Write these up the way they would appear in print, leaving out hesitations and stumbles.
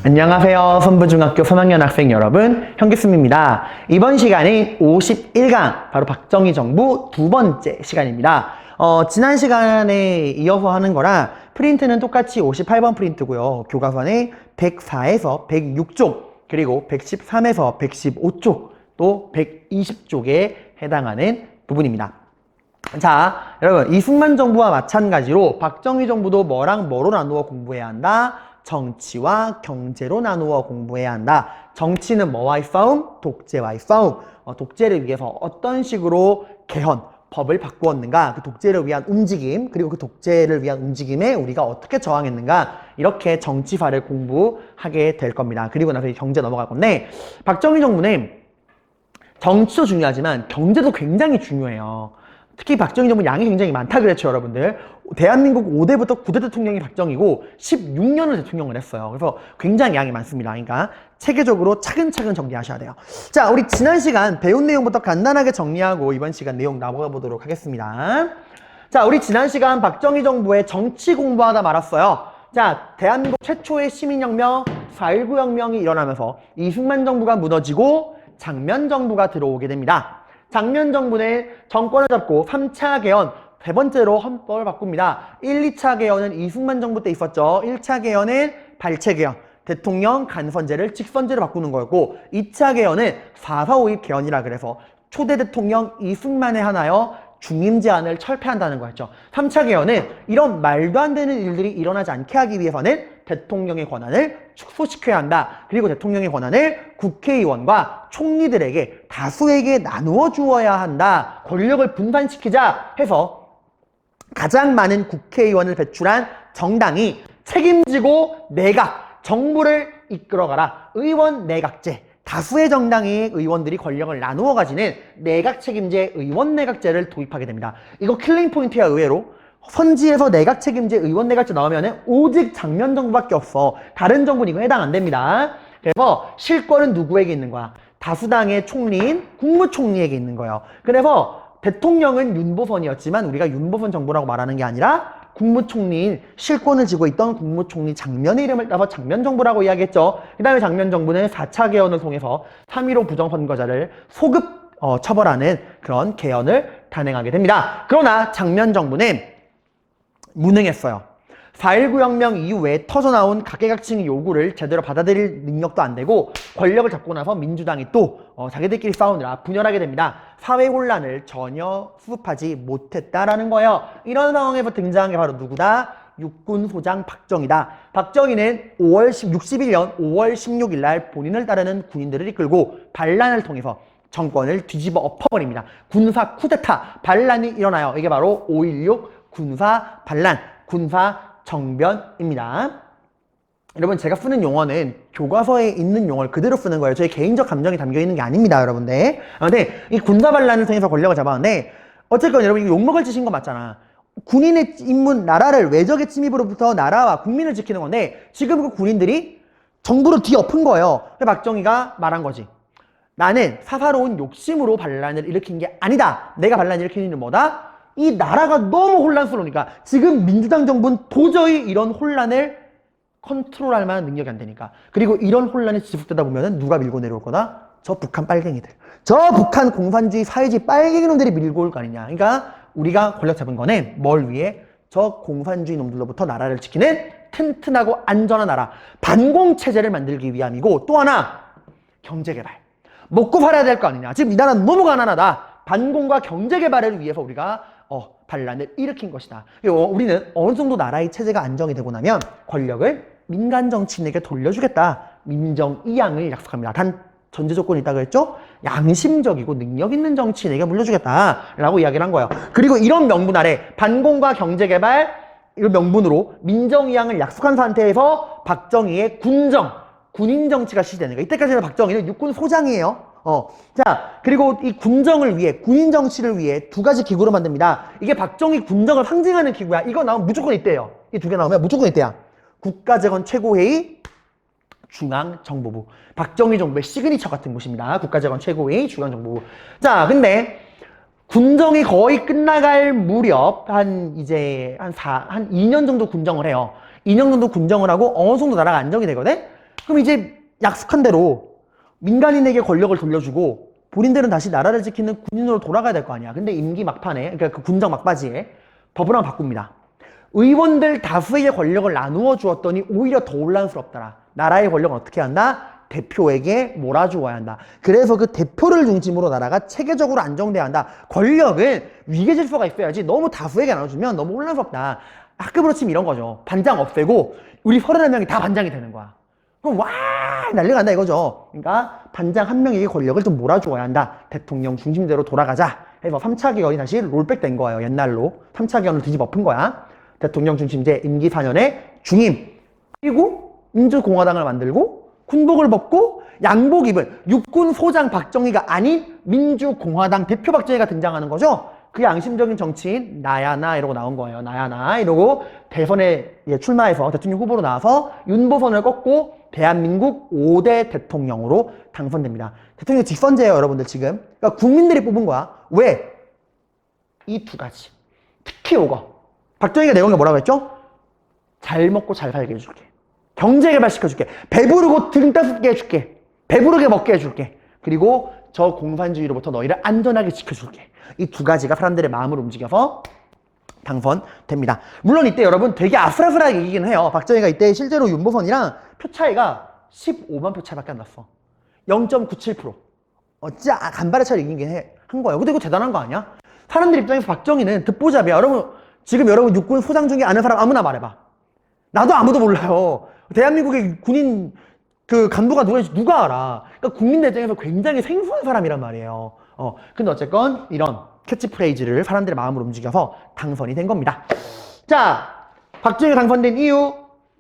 안녕하세요. 선부중학교 3학년 학생 여러분, 현기승입니다. 이번 시간은 51강, 바로 박정희 정부 두 번째 시간입니다. 지난 시간에 이어서 하는 거라 프린트는 똑같이 58번 프린트고요. 교과서는 104에서 106쪽, 그리고 113에서 115쪽, 또 120쪽에 해당하는 부분입니다. 자, 여러분, 이승만 정부와 마찬가지로 박정희 정부도 뭐랑 뭐로 나누어 공부해야 한다? 정치와 경제로 나누어 공부해야 한다. 정치는 뭐와의 싸움? 독재와의 싸움. 독재를 위해서 어떤 식으로 개헌, 법을 바꾸었는가, 그 독재를 위한 움직임, 그리고 그 독재를 위한 움직임에 우리가 어떻게 저항했는가, 이렇게 정치사를 공부하게 될 겁니다. 그리고 나서 경제 넘어갈 건데, 박정희 정부는 정치도 중요하지만 경제도 굉장히 중요해요. 특히 박정희 정부 양이 굉장히 많다 그랬죠, 여러분들. 대한민국 5대부터 9대 대통령이 박정희고 16년을 대통령을 했어요. 그래서 굉장히 양이 많습니다. 그러니까 체계적으로 차근차근 정리하셔야 돼요. 자, 우리 지난 시간 배운 내용부터 간단하게 정리하고 이번 시간 내용 나가 보도록 하겠습니다. 자, 우리 지난 시간 박정희 정부의 정치 공부하다 말았어요. 자, 대한민국 최초의 시민혁명 4.19 혁명이 일어나면서 이승만 정부가 무너지고 장면 정부가 들어오게 됩니다. 장면 정부는 정권을 잡고 3차 개헌, 세 번째로 헌법을 바꿉니다. 1, 2차 개헌은 이승만 정부 때 있었죠. 1차 개헌은 발췌 개헌, 대통령 간선제를 직선제로 바꾸는 거였고, 2차 개헌은 4.4.5입 개헌이라 그래서 초대 대통령 이승만에 한하여 중임 제한을 철폐한다는 거였죠. 3차 개헌은 이런 말도 안 되는 일들이 일어나지 않게 하기 위해서는 대통령의 권한을 축소시켜야 한다. 그리고 대통령의 권한을 국회의원과 총리들에게 다수에게 나누어 주어야 한다. 권력을 분산시키자 해서 가장 많은 국회의원을 배출한 정당이 책임지고 내각, 정부를 이끌어가라. 의원 내각제. 다수의 정당의 의원들이 권력을 나누어 가지는 내각 책임제 의원 내각제를 도입하게 됩니다. 이거 킬링 포인트야, 의외로. 선지에서 내각 책임제 의원 내각제 나오면은 오직 장면 정부밖에 없어. 다른 정부는 이거 해당 안 됩니다. 그래서 실권은 누구에게 있는 거야? 다수당의 총리인 국무총리에게 있는 거예요. 그래서 대통령은 윤보선이었지만 우리가 윤보선 정부라고 말하는 게 아니라 국무총리인 실권을 쥐고 있던 국무총리 장면의 이름을 따서 장면정부라고 이야기했죠. 그 다음에 장면정부는 4차 개헌을 통해서 3.15 부정선거자를 소급 처벌하는 그런 개헌을 단행하게 됩니다. 그러나 장면정부는 무능했어요. 4.19 혁명 이후에 터져나온 각계각층의 요구를 제대로 받아들일 능력도 안 되고, 권력을 잡고 나서 민주당이 또 자기들끼리 싸우느라 분열하게 됩니다. 사회 혼란을 전혀 수습하지 못했다라는 거예요. 이런 상황에서 등장한 게 바로 누구다? 육군소장 박정희다. 박정희는 61년 5월 16일 날 본인을 따르는 군인들을 이끌고 반란을 통해서 정권을 뒤집어 엎어버립니다. 군사 쿠데타 반란이 일어나요. 이게 바로 5.16 군사 반란, 군사 정변입니다. 여러분, 제가 쓰는 용어는 교과서에 있는 용어를 그대로 쓰는 거예요. 저의 개인적 감정이 담겨 있는 게 아닙니다, 여러분들. 근데 이 군사 반란을 통해서 권력을 잡았는데, 어쨌건 여러분 이거 욕먹을 짓인 거 맞잖아. 군인의 임무, 나라를 외적의 침입으로부터 나라와 국민을 지키는 건데, 지금 그 군인들이 정부를 뒤엎은 거예요. 그래서 박정희가 말한 거지. 나는 사사로운 욕심으로 반란을 일으킨 게 아니다. 내가 반란을 일으킨 이유는 뭐다? 이 나라가 너무 혼란스러우니까. 지금 민주당 정부는 도저히 이런 혼란을 컨트롤할 만한 능력이 안 되니까. 그리고 이런 혼란이 지속되다 보면은 누가 밀고 내려올 거다? 저 북한 빨갱이들. 저 북한 공산주의 사회주의 빨갱이 놈들이 밀고 올 거 아니냐. 그러니까 우리가 권력 잡은 거는 뭘 위해? 저 공산주의 놈들로부터 나라를 지키는 튼튼하고 안전한 나라, 반공체제를 만들기 위함이고, 또 하나 경제개발. 먹고 살아야 될 거 아니냐. 지금 이 나라는 너무 가난하다. 반공과 경제개발을 위해서 우리가 반란을 일으킨 것이다. 그리고 우리는 어느 정도 나라의 체제가 안정이 되고 나면 권력을 민간 정치인에게 돌려주겠다. 민정이양을 약속합니다. 단 전제 조건이 있다고 했죠? 양심적이고 능력 있는 정치인에게 물려주겠다라고 이야기를 한 거예요. 그리고 이런 명분 아래 반공과 경제개발 이런 명분으로 민정이양을 약속한 상태에서 박정희의 군인 정치가 시작되는 거예요. 이때까지는 박정희는 육군 소장이에요. 자, 그리고 이 군정을 위해, 군인 정치를 위해 두 가지 기구를 만듭니다. 이게 박정희 군정을 상징하는 기구야. 이거 나오면 무조건 이때예요. 이 두 개 나오면 무조건 이때야. 국가재건 최고회의, 중앙정보부. 박정희 정부의 시그니처 같은 곳입니다. 국가재건 최고회의, 중앙정보부. 자, 근데 군정이 거의 끝나갈 무렵 한 2년 정도 군정을 해요. 2년 정도 군정을 하고 어느 정도 나라가 안정이 되거든? 그럼 이제 약속한 대로 민간인에게 권력을 돌려주고 본인들은 다시 나라를 지키는 군인으로 돌아가야 될 거 아니야. 근데 임기 막판에, 그러니까 그 군정 막바지에 법을 하나 바꿉니다. 의원들 다수에게 권력을 나누어 주었더니 오히려 더 혼란스럽더라. 나라의 권력은 어떻게 한다? 대표에게 몰아주어야 한다. 그래서 그 대표를 중심으로 나라가 체계적으로 안정돼야 한다. 권력은 위계 질서가 있어야지 너무 다수에게 나눠주면 너무 혼란스럽다. 학급으로 치면 이런 거죠. 반장 없애고 우리 31명이 다 반장이 되는 거야. 그럼 와 난리가 난다 이거죠. 그러니까 반장 한 명에게 권력을 좀 몰아주어야 한다. 대통령 중심대로 돌아가자 해서 3차 개헌이 다시 롤백 된 거예요. 옛날로 3차 개헌을 뒤집어 엎은 거야. 대통령 중심제 임기 4년의 중임, 그리고 민주공화당을 만들고 군복을 벗고 양복 입은 육군 소장 박정희가 아닌 민주공화당 대표 박정희가 등장하는 거죠. 그 양심적인 정치인 나야 나 이러고 나온 거예요. 나야 나 이러고 대선에 출마해서 대통령 후보로 나와서 윤보선을 꺾고 대한민국 5대 대통령으로 당선됩니다. 대통령 직선제예요, 여러분들 지금. 그러니까 국민들이 뽑은 거야. 왜? 이 두 가지. 특히 이거. 박정희가 내용에 뭐라고 했죠? 잘 먹고 잘 살게 해줄게. 경제개발 시켜줄게. 배부르고 등 따숩게 해줄게. 배부르게 먹게 해줄게. 그리고 저 공산주의로부터 너희를 안전하게 지켜줄게. 이 두 가지가 사람들의 마음을 움직여서 당선됩니다. 물론 이때 여러분 되게 아슬아슬하게 이기긴 해요. 박정희가 이때 실제로 윤보선이랑 표 차이가 15만 표 차이밖에 안 났어. 0.97%. 진짜 간발의 차이를 이기긴 한 거예요. 근데 이거 대단한 거 아니야? 사람들 입장에서 박정희는 듣보잡이야. 여러분 지금 여러분 육군 소장 중에 아는 사람 아무나 말해봐. 나도 아무도 몰라요. 대한민국의 군인 그 간부가 누가 알아? 그러니까 국민들 입장에서 굉장히 생소한 사람이란 말이에요. 근데 어쨌건 이런 캐치프레이즈를 사람들의 마음을 움직여서 당선이 된 겁니다. 자, 박정희가 당선된 이유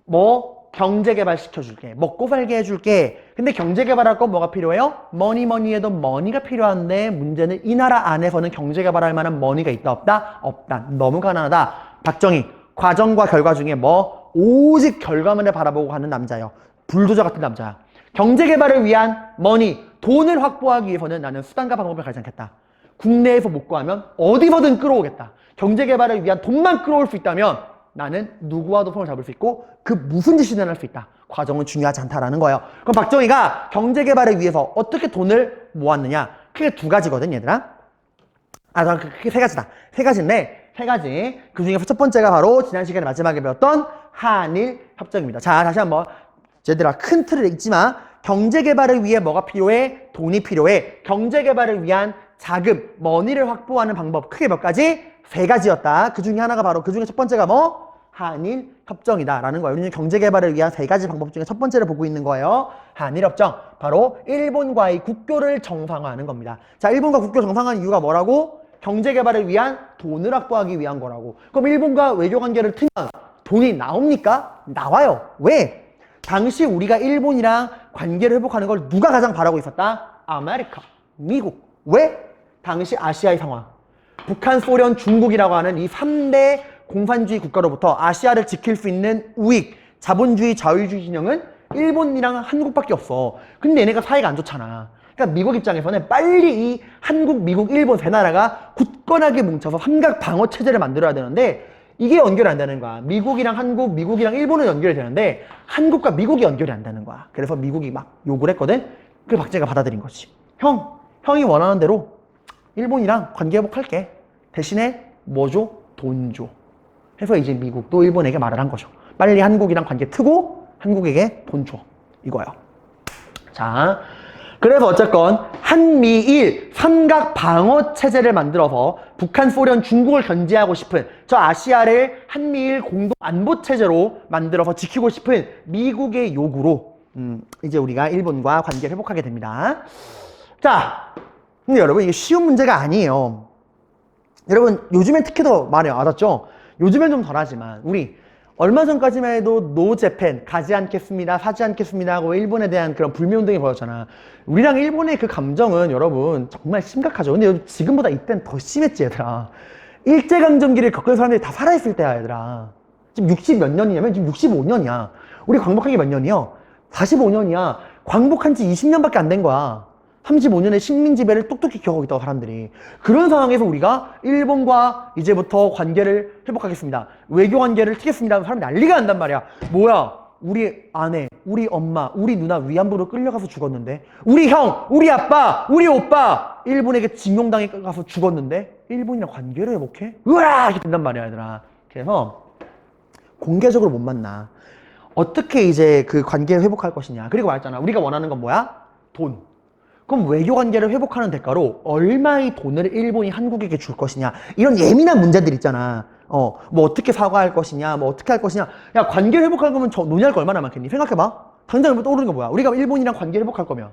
뭐 경제개발 시켜줄게, 먹고 살게 해줄게. 근데 경제개발할 건 뭐가 필요해요? 머니해도 머니가 필요한데 문제는 이 나라 안에서는 경제개발할 만한 머니가 있다 없다? 없다. 너무 가난하다. 박정희 과정과 결과 중에 뭐 오직 결과만을 바라보고 가는 남자예요. 불도저 같은 남자야. 경제개발을 위한 머니, 돈을 확보하기 위해서는 나는 수단과 방법을 가리지 않겠다. 국내에서 못 구하면 어디서든 끌어오겠다. 경제개발을 위한 돈만 끌어올 수 있다면 나는 누구와도 손을 잡을 수 있고 그 무슨 짓이든 할 수 있다. 과정은 중요하지 않다라는 거예요. 그럼 박정희가 경제개발을 위해서 어떻게 돈을 모았느냐? 크게 두 가지거든, 얘들아. 그게 세 가지다. 세 가지인데, 세 가지. 그 중에서 첫 번째가 바로 지난 시간에 마지막에 배웠던 한일 협정입니다. 자, 다시 한번. 얘들아, 큰 틀을 읽지 마. 경제개발을 위해 뭐가 필요해? 돈이 필요해. 경제개발을 위한 자금, 머니를 확보하는 방법. 크게 몇 가지? 세 가지였다. 그 중에 하나가 바로, 그 중에 첫 번째가 뭐? 한일 협정이다. 라는 거예요. 우리는 경제개발을 위한 세 가지 방법 중에 첫 번째를 보고 있는 거예요. 한일 협정. 바로 일본과의 국교를 정상화하는 겁니다. 자, 일본과 국교 정상화하는 이유가 뭐라고? 경제개발을 위한 돈을 확보하기 위한 거라고. 그럼 일본과 외교관계를 틀면 돈이 나옵니까? 나와요. 왜? 당시 우리가 일본이랑 관계를 회복하는 걸 누가 가장 바라고 있었다? 아메리카, 미국. 왜? 당시 아시아의 상황. 북한, 소련, 중국이라고 하는 이 3대 공산주의 국가로부터 아시아를 지킬 수 있는 우익, 자본주의, 자유주의 진영은 일본이랑 한국밖에 없어. 근데 얘네가 사이가 안 좋잖아. 그러니까 미국 입장에서는 빨리 이 한국, 미국, 일본 세 나라가 굳건하게 뭉쳐서 삼각 방어 체제를 만들어야 되는데 이게 연결이 안 되는 거야. 미국이랑 한국, 미국이랑 일본은 연결이 되는데 한국과 미국이 연결이 안 되는 거야. 그래서 미국이 막 욕을 했거든. 그래서 박정희가 받아들인 거지. 형이 원하는 대로 일본이랑 관계 회복할게. 대신에 뭐 줘? 돈 줘. 해서 이제 미국도 일본에게 말을 한 거죠. 빨리 한국이랑 관계 트고 한국에게 돈 줘. 이거예요. 자, 그래서 어쨌건 한미일 삼각 방어 체제를 만들어서 북한, 소련, 중국을 견제하고 싶은 저 아시아를 한미일 공동 안보 체제로 만들어서 지키고 싶은 미국의 요구로 이제 우리가 일본과 관계를 회복하게 됩니다. 자, 근데 여러분 이게 쉬운 문제가 아니에요. 여러분 요즘엔 특히 더 많이 와닿죠? 요즘엔 좀 덜하지만 우리 얼마 전까지만 해도 노 재팬, 가지 않겠습니다, 사지 않겠습니다 하고 일본에 대한 그런 불매운동이 벌어졌잖아. 우리랑 일본의 그 감정은 여러분 정말 심각하죠. 근데 지금보다 이때는 더 심했지 얘들아. 일제강점기를 겪은 사람들이 다 살아있을 때야 얘들아. 지금 60 몇 년이냐면 지금 65년이야. 우리 광복한 게 몇 년이요? 45년이야. 광복한 지 20년밖에 안 된 거야. 35년의 식민지배를 똑똑히 기억하고 있다고 사람들이. 그런 상황에서 우리가 일본과 이제부터 관계를 회복하겠습니다. 외교 관계를 트겠습니다 하면 사람이 난리가 난단 말이야. 뭐야? 우리 아내, 우리 엄마, 우리 누나 위안부로 끌려가서 죽었는데, 우리 형, 우리 아빠, 우리 오빠 일본에게 징용당해 가서 죽었는데 일본이랑 관계를 회복해? 으아! 이렇게 된단 말이야, 얘들아. 그래서 공개적으로 못 만나. 어떻게 이제 그 관계를 회복할 것이냐. 그리고 말했잖아. 우리가 원하는 건 뭐야? 돈. 그럼 외교 관계를 회복하는 대가로 얼마의 돈을 일본이 한국에게 줄 것이냐. 이런 예민한 문제들 있잖아. 뭐 어떻게 사과할 것이냐, 뭐 어떻게 할 것이냐. 야, 관계 회복할 거면 논의할 거 얼마나 많겠니? 생각해봐. 당장 떠오르는 거 뭐야? 우리가 일본이랑 관계 회복할 거면.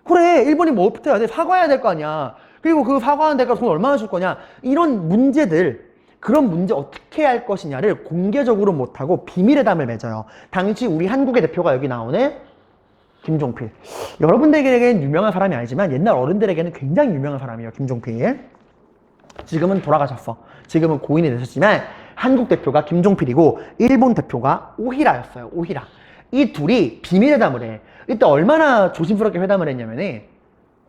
그래, 일본이 뭐부터 해야 돼? 사과해야 될 거 아니야. 그리고 그 사과하는 대가로 돈 얼마나 줄 거냐. 이런 문제들, 그런 문제 어떻게 할 것이냐를 공개적으로 못하고 비밀회담을 맺어요. 당시 우리 한국의 대표가 여기 나오는 김종필. 여러분들에게는 유명한 사람이 아니지만 옛날 어른들에게는 굉장히 유명한 사람이에요. 김종필. 지금은 돌아가셨어. 지금은 고인이 되셨지만 한국 대표가 김종필이고 일본 대표가 오히라였어요. 오히라. 이 둘이 비밀회담을 해. 이때 얼마나 조심스럽게 회담을 했냐면은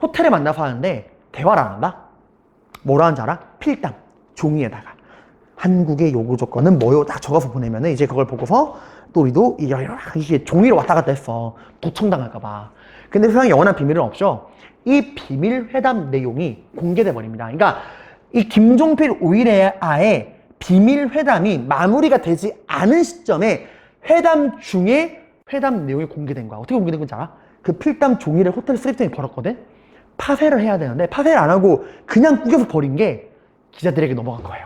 호텔에 만나서 하는데 대화를 안 한다? 뭐라 하는지 알아? 필담. 종이에다가 한국의 요구 조건은 뭐요? 딱 적어서 보내면은 이제 그걸 보고서 또 우리도 이게 종이로 왔다 갔다 했어. 도청당할까봐. 근데 세상에 영원한 비밀은 없죠. 이 비밀 회담 내용이 공개돼 버립니다. 그러니까 이 김종필 오이레아의 비밀 회담이 마무리가 되지 않은 시점에 회담 중에 회담 내용이 공개된 거야. 어떻게 공개된 건지 알아? 그 필담 종이를 호텔 쓰레기통에 버렸거든? 파쇄를 해야 되는데 파쇄를 안 하고 그냥 구겨서 버린 게 기자들에게 넘어간 거예요.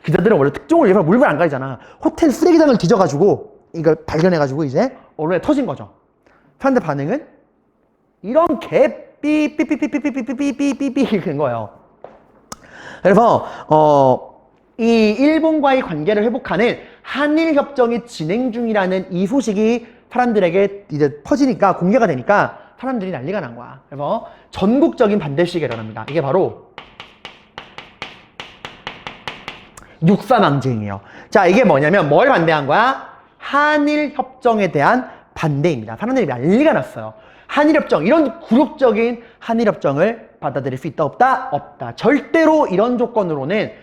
기자들은 원래 특종을 일부러 물건 안 가리잖아. 호텔 쓰레기장을 뒤져가지고 이걸 발견해가지고 이제 언론에 터진 거죠. 사람들 반응은 이런 개 삐삐삐삐삐삐삐삐삐삐삐 이렇게 된 거예요. 그래서 이 일본과의 관계를 회복하는 한일 협정이 진행 중이라는 이 소식이 사람들에게 이제 퍼지니까 공개가 되니까 사람들이 난리가 난 거야. 그래서 전국적인 반대 시위가 일어납니다. 이게 바로 육사망쟁이에요. 자, 이게 뭐냐면 뭘 반대한 거야? 한일 협정에 대한 반대입니다. 사람들이 난리가 났어요. 한일 협정, 이런 굴욕적인 한일 협정을 받아들일 수 있다 없다? 없다. 절대로 이런 조건으로는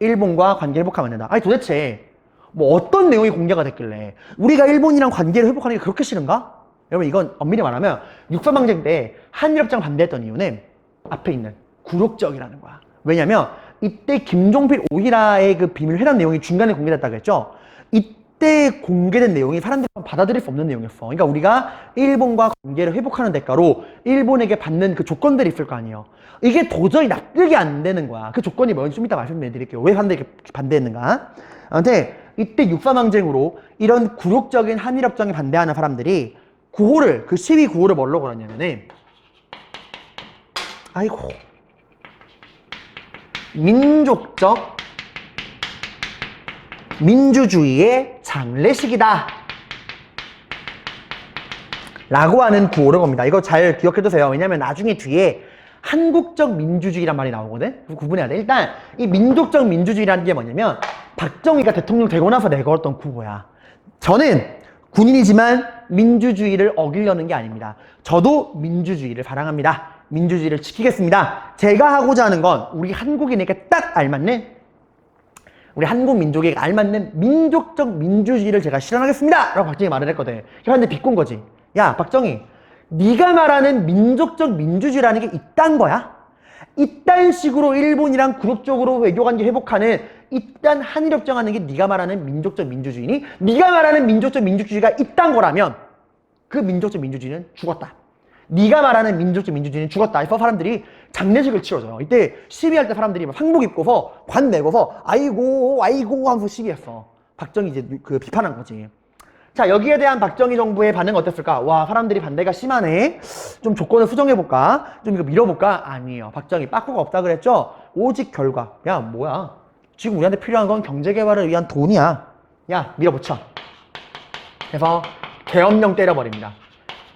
일본과 관계를 회복하면 안 된다. 아니 도대체 뭐 어떤 내용이 공개가 됐길래 우리가 일본이랑 관계를 회복하는 게 그렇게 싫은가? 여러분 이건 엄밀히 말하면 육사망쟁 때 한일 협정 반대했던 이유는 앞에 있는 굴욕적이라는 거야. 왜냐면 이때 김종필 오히라의 그 비밀 회담 내용이 중간에 공개됐다고 했죠. 이때 공개된 내용이 사람들이 받아들일 수 없는 내용이었어. 그러니까 우리가 일본과 관계를 회복하는 대가로 일본에게 받는 그 조건들이 있을 거 아니에요. 이게 도저히 납득이 안 되는 거야. 그 조건이 뭔지 좀 이따 말씀드릴게요. 왜 사람들이 이렇게 반대했는가. 아무튼 이때 육사망쟁으로 이런 굴욕적인 한일협정에 반대하는 사람들이 구호를, 그 시위 구호를 뭘로 걸었냐면은 아이고 민족적 민주주의의 장례식이다 라고 하는 구호를 겁니다. 이거 잘 기억해두세요. 왜냐면 나중에 뒤에 한국적 민주주의란 말이 나오거든? 구분해야 돼. 일단 이 민족적 민주주의라는 게 뭐냐면 박정희가 대통령 되고 나서 내걸었던 구호야. 저는 군인이지만 민주주의를 어기려는 게 아닙니다. 저도 민주주의를 사랑합니다. 민주주의를 지키겠습니다. 제가 하고자 하는 건 우리 한국인에게 딱 알맞는, 우리 한국 민족에게 알맞는 민족적 민주주의를 제가 실현하겠습니다 라고 박정희 말을 했거든. 그런데 비꼰 거지. 야 박정희, 네가 말하는 민족적 민주주의라는 게 이딴 거야? 이딴 식으로 일본이랑 굴욕적으로 외교관계 회복하는 이딴 한일협정하는 게 네가 말하는 민족적 민주주의니? 네가 말하는 민족적 민주주의가 이딴 거라면 그 민족적 민주주의는 죽었다. 네가 말하는 민족적 민주주의는 죽었다 해서 사람들이 장례식을 치러줘요. 이때 시위할 때 사람들이 막 상복 입고서 관 메고서 아이고 하면서 시위했어. 박정희 이제 그 비판한 거지. 자, 여기에 대한 박정희 정부의 반응은 어땠을까? 와, 사람들이 반대가 심하네. 좀 조건을 수정해볼까? 좀 이거 밀어볼까? 아니에요. 박정희 빠꾸가 없다 그랬죠? 오직 결과. 야, 뭐야. 지금 우리한테 필요한 건 경제개발을 위한 돈이야. 야, 밀어붙여. 그래서 계엄령 때려버립니다.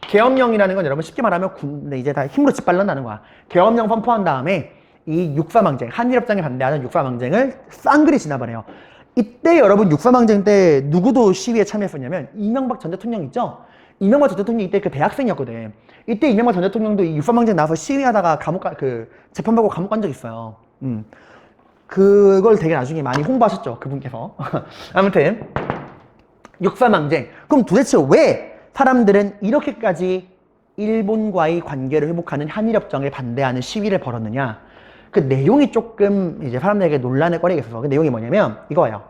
계엄령이라는 건 여러분 쉽게 말하면 군대 이제 다 힘으로 짓밟는다는 거야. 계엄령 선포한 다음에 이 육사망쟁, 한일협정에 반대하는 육사망쟁을 쌍그리 지나버려요. 이때 여러분 육사망쟁 때 누구도 시위에 참여했었냐면 이명박 전 대통령 있죠? 이명박 전 대통령이 이때 그 대학생이었거든. 이때 이명박 전 대통령도 이 육사망쟁 나와서 시위하다가 재판받고 감옥 간 적 있어요. 그걸 되게 나중에 많이 홍보하셨죠, 그분께서. 아무튼 육사망쟁. 그럼 도대체 왜 사람들은 이렇게까지 일본과의 관계를 회복하는 한일협정에 반대하는 시위를 벌였느냐? 그 내용이 조금 이제 사람들에게 논란의 거리가 있어서 그 내용이 뭐냐면 이거예요.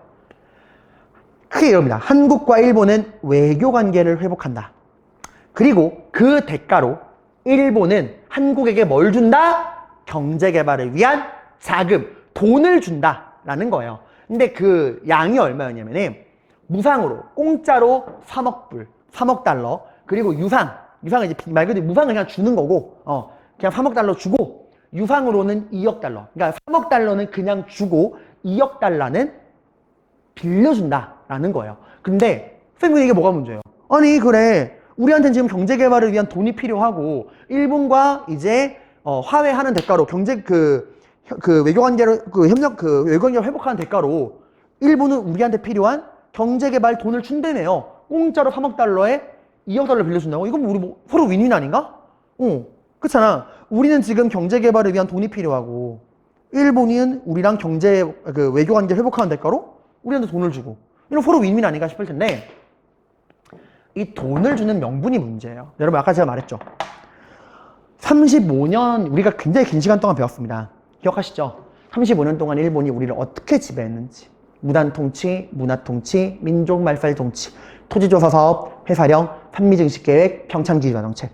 크게 이럽니다. 한국과 일본은 외교 관계를 회복한다. 그리고 그 대가로 일본은 한국에게 뭘 준다? 경제 개발을 위한 자금, 돈을 준다라는 거예요. 근데 그 양이 얼마였냐면은 무상으로, 공짜로 3억 불, 3억 달러, 그리고 유상은 이제 말 그대로 무상을 그냥 주는 거고, 그냥 3억 달러 주고, 유상으로는 2억 달러. 그러니까 3억 달러는 그냥 주고, 2억 달러는 빌려준다라는 거예요. 근데, 선생님 이게 뭐가 문제예요? 아니, 그래. 우리한테는 지금 경제 개발을 위한 돈이 필요하고, 일본과 이제, 화해하는 대가로, 외교관계를, 외교관계를 회복하는 대가로, 일본은 우리한테 필요한 경제개발 돈을 준다며요. 공짜로 3억 달러에 2억 달러 빌려준다고? 이건 우리 뭐 서로 윈윈 아닌가? 그렇잖아. 우리는 지금 경제개발을 위한 돈이 필요하고 일본은 우리랑 외교관계 회복하는 대가로 우리한테 돈을 주고 이런 서로 윈윈 아닌가 싶을 텐데 이 돈을 주는 명분이 문제예요. 여러분 아까 제가 말했죠. 35년 우리가 굉장히 긴 시간 동안 배웠습니다. 기억하시죠? 35년 동안 일본이 우리를 어떻게 지배했는지. 무단 통치, 문화 통치, 민족 말살 통치, 토지조사 사업, 회사령, 산미증식 계획, 평창기지화 정책.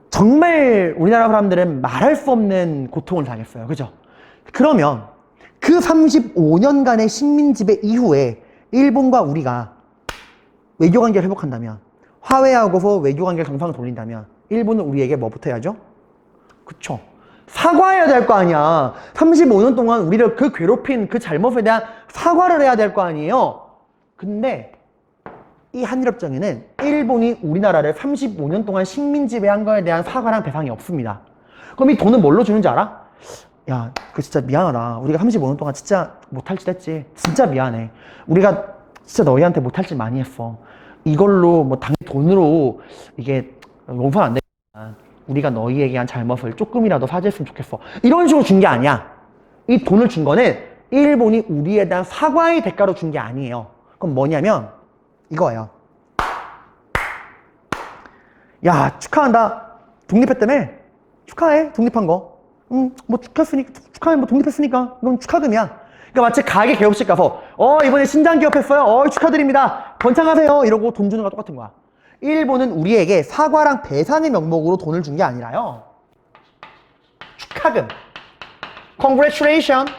정말 우리나라 사람들은 말할 수 없는 고통을 당했어요. 그죠? 그러면 그 35년간의 식민 지배 이후에 일본과 우리가 외교관계를 회복한다면, 화해하고서 외교관계 정상을 돌린다면 일본은 우리에게 뭐부터 해야죠? 그쵸? 사과해야 될 거 아니야. 35년 동안 우리를 그 괴롭힌 그 잘못에 대한 사과를 해야 될 거 아니에요. 근데 이 한일협정에는 일본이 우리나라를 35년 동안 식민 지배한 거에 대한 사과랑 배상이 없습니다. 그럼 이 돈은 뭘로 주는지 알아? 야, 그 진짜 미안하다. 우리가 35년 동안 진짜 못할 짓 했지. 진짜 미안해. 우리가 진짜 너희한테 못할 짓 많이 했어. 이걸로 뭐 당연히 돈으로 이게 용서 안 되겠다. 우리가 너희에게 한 잘못을 조금이라도 사죄했으면 좋겠어. 이런 식으로 준 게 아니야. 이 돈을 준 거는 일본이 우리에 대한 사과의 대가로 준 게 아니에요. 그럼 뭐냐면 이거예요. 야, 축하한다. 독립했다며? 축하해. 독립한 거. 뭐 축하해. 뭐 독립했으니까. 그럼 축하금이야. 그러니까 마치 가게 개업식 가서 이번에 신장 개업했어요. 축하드립니다. 번창하세요. 이러고 돈 주는 거 똑같은 거야. 일본은 우리에게 사과랑 배상의 명목으로 돈을 준 게 아니라요. 축하금. Congratulations.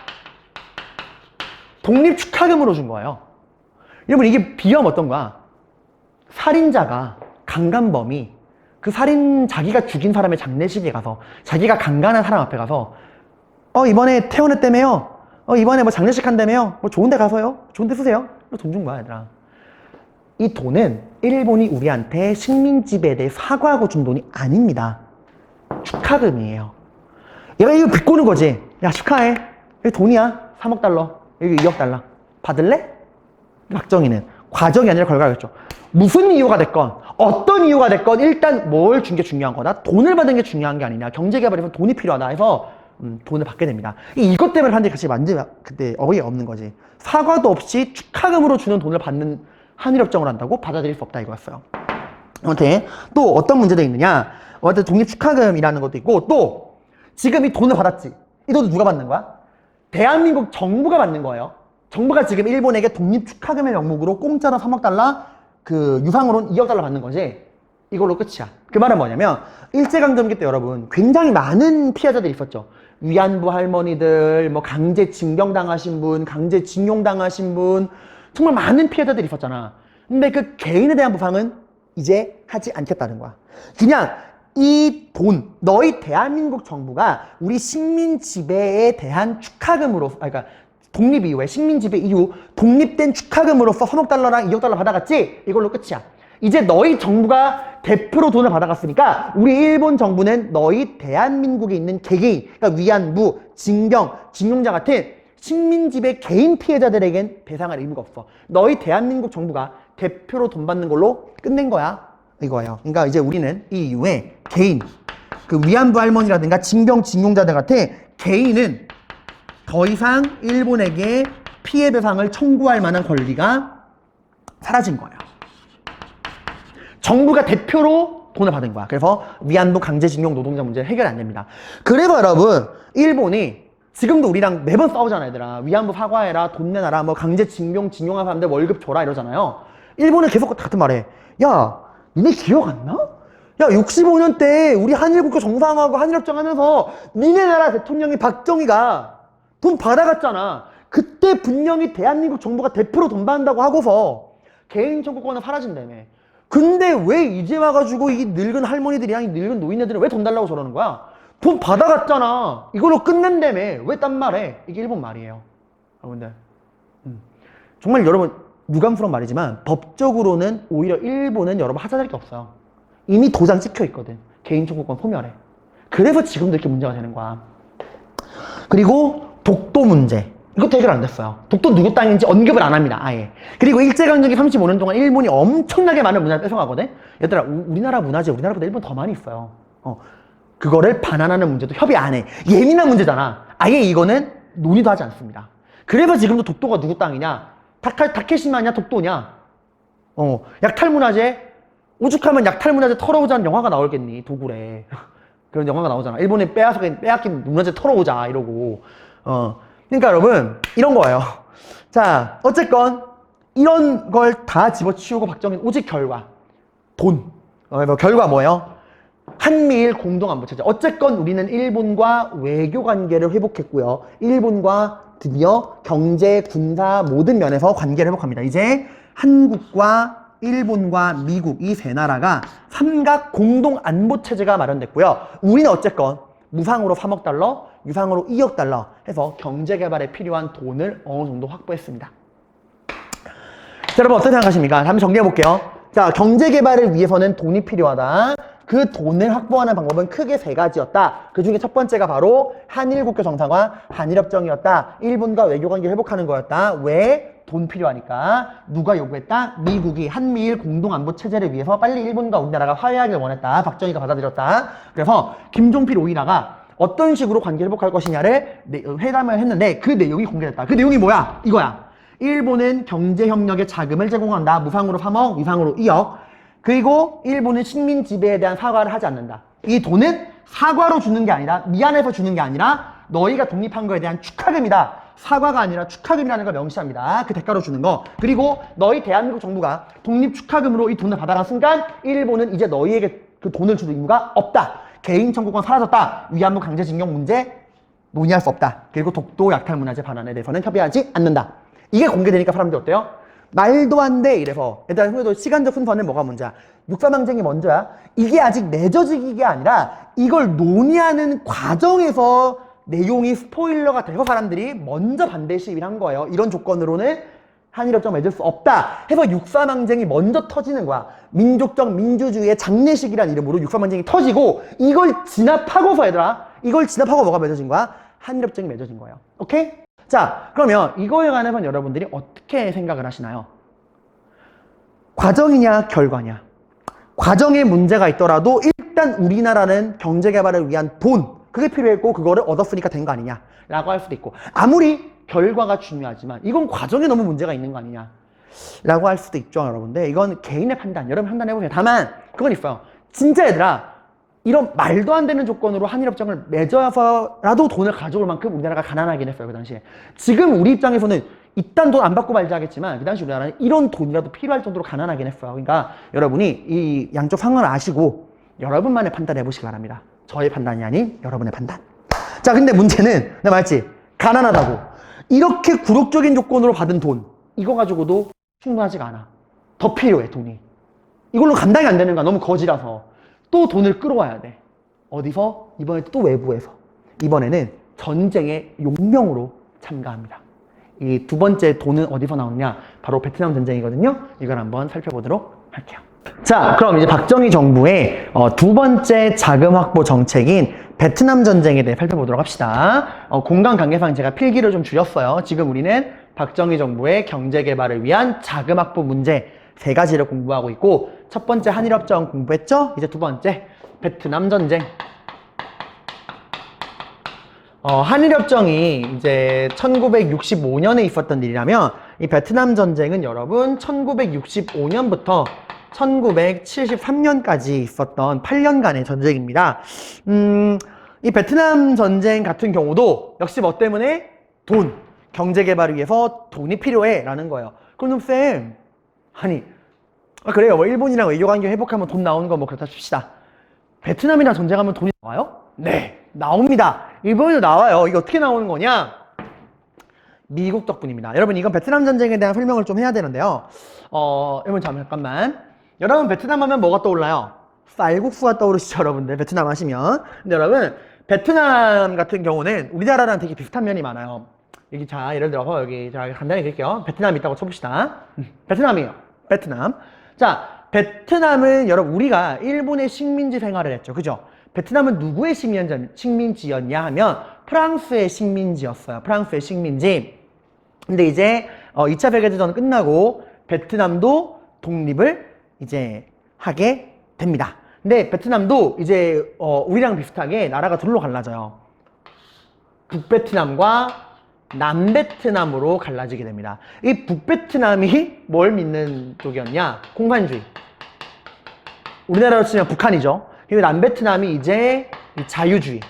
독립 축하금으로 준 거예요. 여러분 이게 비유하면 어떤 거야? 살인자가, 강간범이 자기가 죽인 사람의 장례식에 가서 자기가 강간한 사람 앞에 가서 이번에 퇴원했다며요. 이번에 뭐 장례식 한다며요. 뭐 좋은 데 가서요. 좋은 데 쓰세요. 돈 준 거야 얘들아. 이 돈은 일본이 우리한테 식민 지배에 대해 사과하고 준 돈이 아닙니다. 축하금이에요. 얘가 이거 비꼬는 거지. 야 축하해. 여기 돈이야. 3억 달러. 여기 2억 달러. 받을래? 박정희는 과정이 아니라 결과겠죠. 무슨 이유가 됐건 어떤 이유가 됐건 일단 뭘 준 게 중요한 거다. 돈을 받은 게 중요한 게 아니냐. 경제개발에서 돈이 필요하다 해서 돈을 받게 됩니다. 이것 때문에 사람들이 같이 만지면 그때 어이가 없는 거지. 사과도 없이 축하금으로 주는 돈을 받는 한일협정을 한다고 받아들일 수 없다 이거였어요. 아무튼 또 어떤 문제도 있느냐. 어쨌든 독립 축하금이라는 것도 있고 또 지금 이 돈을 받았지. 이 돈을 누가 받는 거야? 대한민국 정부가 받는 거예요. 정부가 지금 일본에게 독립 축하금의 명목으로 공짜로 3억 달러 그 유상으로는 2억 달러 받는 거지. 이걸로 끝이야. 그 말은 뭐냐면 일제강점기 때 여러분 굉장히 많은 피해자들이 있었죠. 위안부 할머니들, 뭐 강제징병 당하신 분, 강제징용 당하신 분 정말 많은 피해자들이 있었잖아. 근데 그 개인에 대한 보상은 이제 하지 않겠다는 거야. 그냥 이 돈, 너희 대한민국 정부가 우리 식민 지배에 대한 축하금으로, 그러니까 독립 이후에 식민 지배 이후 독립된 축하금으로서 3억 달러랑 2억 달러 받아갔지? 이걸로 끝이야. 이제 너희 정부가 대표로 돈을 받아갔으니까 우리 일본 정부는 너희 대한민국에 있는 개개인, 그러니까 위안부, 징병, 징용자 같은 식민 지배 개인 피해자들에겐 배상할 의무가 없어. 너희 대한민국 정부가 대표로 돈 받는 걸로 끝낸 거야. 이거예요. 그러니까 이제 우리는 이 이후에 개인, 그 위안부 할머니라든가 징병, 징용자들 같은 개인은 더 이상 일본에게 피해 배상을 청구할 만한 권리가 사라진 거예요. 정부가 대표로 돈을 받은 거야. 그래서 위안부 강제징용 노동자 문제 해결이 안 됩니다. 그래서 여러분, 일본이 지금도 우리랑 매번 싸우잖아, 얘들아. 위안부 사과해라, 돈 내놔라, 뭐 강제징용, 징용한 사람들 월급 줘라 이러잖아요. 일본은 계속 같은 말해. 야, 니네 기억 안 나? 야, 65년 때 우리 한일국교 정상화하고 한일협정 하면서 니네 나라 대통령이 박정희가 돈 받아갔잖아. 그때 분명히 대한민국 정부가 대표로 돈 받는다고 하고서 개인 청구권은 사라진다며. 근데 왜 이제 와가지고 이 늙은 할머니들이랑 이 늙은 노인네들은 왜 돈 달라고 저러는 거야? 돈 받아갔잖아. 이걸로 끝낸다며. 왜 딴 말해? 이게 일본 말이에요. 여러분들. 정말 여러분, 유감스러운 말이지만 법적으로는 오히려 일본은 여러분 하자될 게 없어요. 이미 도장 찍혀 있거든. 개인 청구권 소멸에. 그래서 지금도 이렇게 문제가 되는 거야. 그리고 독도 문제. 이것도 해결 안 됐어요. 독도 누구 땅인지 언급을 안 합니다. 아예. 그리고 일제강점기 35년 동안 일본이 엄청나게 많은 문화를 뺏어가거든. 얘들아, 우리나라 문화재 우리나라보다 일본 더 많이 있어요. 그거를 반환하는 문제도 협의 안 해. 예민한 문제잖아. 아예 이거는 논의도 하지 않습니다. 그래서 지금도 독도가 누구 땅이냐? 다케시마냐 독도냐? 약탈문화재, 오죽하면 약탈문화재 털어오자는 영화가 나올겠니? 도굴에. 그런 영화가 나오잖아. 일본에 빼앗긴 문화재 털어오자 이러고. 그러니까 여러분, 이런 거예요. 자, 어쨌건 이런 걸 다 집어치우고 박정희는 오직 결과, 돈. 결과 뭐예요? 한미일 공동안보체제. 어쨌건 우리는 일본과 외교 관계를 회복했고요. 일본과 드디어 경제, 군사 모든 면에서 관계를 회복합니다. 이제 한국과 일본과 미국 이 세 나라가 삼각 공동안보체제가 마련됐고요. 우리는 어쨌건 무상으로 3억 달러, 유상으로 2억 달러 해서 경제개발에 필요한 돈을 어느 정도 확보했습니다. 자, 여러분 어떻게 생각하십니까? 한번 정리해볼게요. 자, 경제개발을 위해서는 돈이 필요하다. 그 돈을 확보하는 방법은 크게 세 가지였다. 그 중에 첫 번째가 바로 한일국교 정상화, 한일협정이었다. 일본과 외교관계 회복하는 거였다. 왜? 돈 필요하니까. 누가 요구했다? 미국이 한미일 공동안보체제를 위해서 빨리 일본과 우리나라가 화해하길 원했다. 박정희가 받아들였다. 그래서 김종필 오이라가 어떤 식으로 관계 회복할 것이냐를 회담을 했는데 그 내용이 공개됐다. 그 내용이 뭐야? 이거야. 일본은 경제협력에 자금을 제공한다. 무상으로 3억, 유상으로 2억. 그리고 일본은 식민 지배에 대한 사과를 하지 않는다. 이 돈은 사과로 주는 게 아니라, 미안해서 주는 게 아니라 너희가 독립한 거에 대한 축하금이다. 사과가 아니라 축하금이라는 걸 명시합니다. 그 대가로 주는 거. 그리고 너희 대한민국 정부가 독립 축하금으로 이 돈을 받아간 순간 일본은 이제 너희에게 그 돈을 줄 의무가 없다. 개인 청구권 사라졌다. 위안부 강제징용 문제 논의할 수 없다. 그리고 독도 약탈문화재 반환에 대해서는 협의하지 않는다. 이게 공개되니까 사람들이 어때요? 말도 안 돼 이래서. 일단 그래도 시간적 순서는 뭐가 먼저야? 육사망쟁이 먼저야. 이게 아직 맺어지기가 아니라 이걸 논의하는 과정에서 내용이 스포일러가 돼서 사람들이 먼저 반대 시위를 한 거예요. 이런 조건으로는 한일협정 맺을 수 없다 해서 육사망쟁이 먼저 터지는 거야. 민족적 민주주의의 장례식이란 이름으로 육사망쟁이 터지고, 이걸 진압하고서 얘들아, 이걸 진압하고 뭐가 맺어진 거야? 한일협정이 맺어진 거예요. 오케이? 자, 그러면 이거에 관해서는 여러분들이 어떻게 생각을 하시나요? 과정이냐 결과냐? 과정에 문제가 있더라도 일단 우리나라는 경제개발을 위한 돈, 그게 필요했고 그거를 얻었으니까 된 거 아니냐 라고 할 수도 있고, 아무리 결과가 중요하지만 이건 과정에 너무 문제가 있는 거 아니냐 라고 할 수도 있죠, 여러분들. 이건 개인의 판단, 여러분 판단해보세요. 다만 그건 있어요. 진짜 얘들아, 이런 말도 안 되는 조건으로 한일협정을 맺어서라도 돈을 가져올 만큼 우리나라가 가난하긴 했어요, 그 당시에. 지금 우리 입장에서는 이딴 돈 안 받고 말지 하겠지만 그 당시 우리나라는 이런 돈이라도 필요할 정도로 가난하긴 했어요. 그러니까 여러분이 이 양쪽 상황을 아시고 여러분만의 판단을 해보시기 바랍니다. 저의 판단이 아닌 여러분의 판단. 자, 근데 문제는 내가 말했지, 가난하다고 이렇게 굴욕적인 조건으로 받은 돈, 이거 가지고도 충분하지가 않아. 더 필요해, 돈이. 이걸로 감당이 안 되는 거야, 너무 거지라서. 또 돈을 끌어와야 돼. 어디서? 이번에 또 외부에서. 이번에는 전쟁의 용명으로 참가합니다. 이 두 번째 돈은 어디서 나오느냐? 바로 베트남 전쟁이거든요. 이걸 한번 살펴보도록 할게요. 자, 그럼 이제 박정희 정부의 두 번째 자금 확보 정책인 베트남 전쟁에 대해 살펴보도록 합시다. 공간 관계상 제가 필기를 좀 줄였어요. 지금 우리는 박정희 정부의 경제 개발을 위한 자금 확보 문제 세 가지를 공부하고 있고, 첫 번째 한일협정 공부했죠? 이제 두 번째 베트남 전쟁. 한일협정이 이제 1965년에 있었던 일이라면 이 베트남 전쟁은 여러분 1965년부터 1973년까지 있었던 8년간의 전쟁입니다. 이 베트남 전쟁 같은 경우도 역시 뭐 때문에? 돈, 경제 개발을 위해서 돈이 필요해 라는 거예요. 그럼 쌤, 아니 그래요. 뭐 일본이랑 외교 관계 회복하면 돈 나오는 거 뭐 그렇다 칩시다. 베트남이랑 전쟁하면 돈이 나와요? 네, 나옵니다. 일본에도 나와요. 이게 어떻게 나오는 거냐? 미국 덕분입니다. 여러분 이건 베트남 전쟁에 대한 설명을 좀 해야 되는데요. 여러분 잠깐만. 여러분 베트남 하면 뭐가 떠올라요? 쌀국수가 떠오르시죠, 여러분들. 베트남 하시면. 근데 여러분 베트남 같은 경우는 우리나라랑 되게 비슷한 면이 많아요. 여기 자 예를 들어서 여기 제가 간단히 그릴게요. 베트남 있다고 쳐봅시다. 베트남이에요. 베트남. 자, 베트남은 여러분 우리가 일본의 식민지 생활을 했죠. 그죠? 베트남은 누구의 식민지였냐 하면 프랑스의 식민지였어요. 프랑스의 식민지. 근데 이제 2차 세계대전 끝나고 베트남도 독립을 이제 하게 됩니다. 근데 베트남도 이제 우리랑 비슷하게 나라가 둘로 갈라져요. 북베트남과 남베트남으로 갈라지게 됩니다. 이 북베트남이 뭘 믿는 쪽이었냐? 공산주의. 우리나라로 치면 북한이죠. 그리고 남베트남이 이제 자유주의.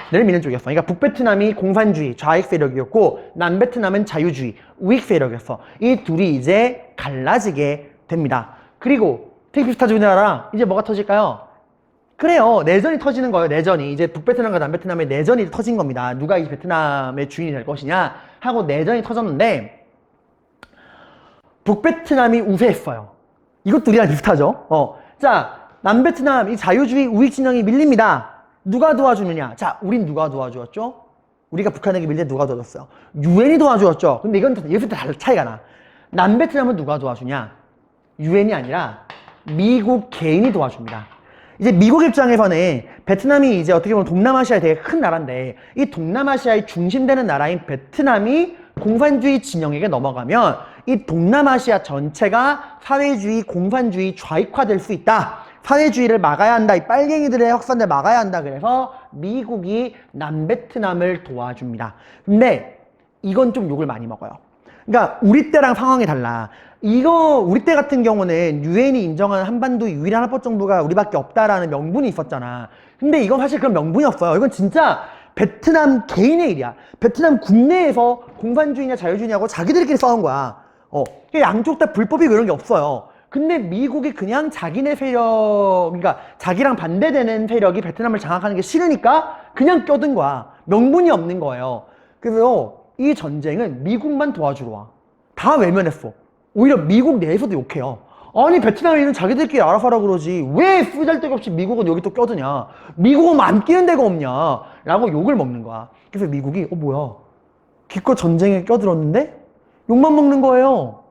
를 믿는 쪽이었어. 그러니까 북베트남이 공산주의, 좌익 세력이었고 남베트남은 자유주의, 우익 세력이었어. 이 둘이 이제 갈라지게 됩니다. 그리고 되게 비슷하죠, 우리나라랑. 이제 뭐가 터질까요? 그래요. 내전이 터지는 거예요. 내전이. 이제 북베트남과 남베트남의 내전이 터진 겁니다. 누가 이 베트남의 주인이 될 것이냐 하고 내전이 터졌는데 북베트남이 우세했어요. 이것도 우리랑 비슷하죠. 자, 남베트남 이 자유주의 우익 진영이 밀립니다. 누가 도와주느냐? 자, 우린 누가 도와주었죠? 우리가 북한에게 밀릴 때 누가 도와줬어요? 유엔이 도와주었죠. 근데 이건 여기서 차이가 나. 남베트남은 누가 도와주냐? 유엔이 아니라 미국 개인이 도와줍니다. 이제 미국 입장에서는 베트남이 이제 어떻게 보면 동남아시아에 되게 큰 나라인데 이 동남아시아의 중심되는 나라인 베트남이 공산주의 진영에게 넘어가면 이 동남아시아 전체가 사회주의, 공산주의 좌익화될 수 있다. 사회주의를 막아야 한다. 이 빨갱이들의 확산을 막아야 한다. 그래서 미국이 남베트남을 도와줍니다. 근데 이건 좀 욕을 많이 먹어요. 그러니까 우리 때랑 상황이 달라. 이거 우리 때 같은 경우는 유엔이 인정한 한반도 유일한 합법 정부가 우리밖에 없다라는 명분이 있었잖아. 근데 이건 사실 그런 명분이 없어요. 이건 진짜 베트남 개인의 일이야. 베트남 국내에서 공산주의냐 자유주의냐고 자기들끼리 싸운 거야. 양쪽 다 불법이고 이런 게 없어요. 근데 미국이 그냥 자기네 세력, 그러니까 자기랑 반대되는 세력이 베트남을 장악하는 게 싫으니까 그냥 껴든 거야. 명분이 없는 거예요. 그래서 이 전쟁은 미국만 도와주러 와. 다 외면했어. 오히려 미국 내에서도 욕해요. 아니 베트남인은 자기들끼리 알아서 하라 그러지 왜 쓰잘데기 미국은 여기 또 껴드냐. 미국은 뭐 안 끼는 데가 없냐 라고 욕을 먹는 거야. 그래서 미국이 뭐야 기껏 전쟁에 껴들었는데 욕만 먹는 거예요.